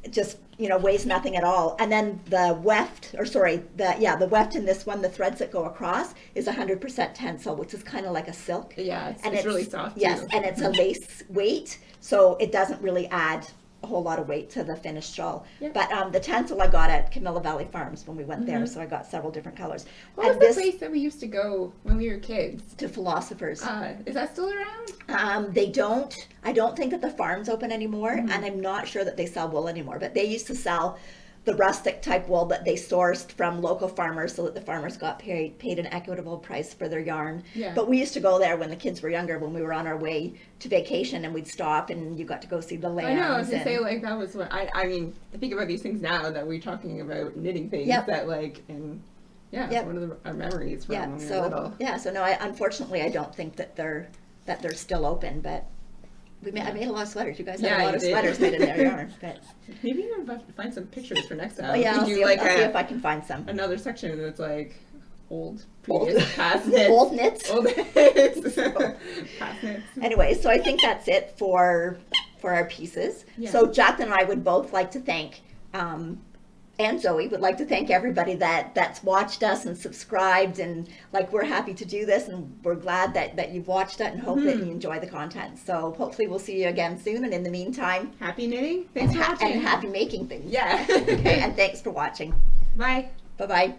just weighs nothing at all. And then the weft, the weft in this one, the threads that go across is 100% tencel, which is kind of like a silk. Yeah, it's really soft. Yes, too. And it's a lace weight, so it doesn't really add a whole lot of weight to the finished shawl. Yep. But the tencel I got at Camilla Valley Farms when we went there, so I got several different colors. What was the place that we used to go when we were kids? To Philosophers. Is that still around? I don't think that the farm's open anymore, and I'm not sure that they sell wool anymore, but they used to sell the rustic type wool that they sourced from local farmers so that the farmers got paid an equitable price for their yarn. Yeah. But we used to go there when the kids were younger, when we were on our way to vacation, and we'd stop and you got to go see the lambs. I know, I was going to say, like, that was what, I mean, I think about these things now that we're talking about knitting things that, like, and it's one of our memories from when we were little. Yeah, so no, unfortunately, I don't think that they're still open, but I made a lot of sweaters. You guys have a lot of sweaters made in their yarn. But maybe you're about to find some pictures for next time. Oh yeah, I'll see if I can find some. Another section that's like past knits. Old knits. Old knits. Past knits. Anyway, so I think that's it for our pieces. Yeah. So Jaclyn and I would both like to thank and Zoey would like to thank everybody that's watched us and subscribed, and like, we're happy to do this, and we're glad that you've watched it and hope that you enjoy the content. So hopefully we'll see you again soon, and in the meantime, Happy knitting. Thanks for watching. and happy making things. Yeah. Okay, and thanks for watching. Bye. Bye-bye.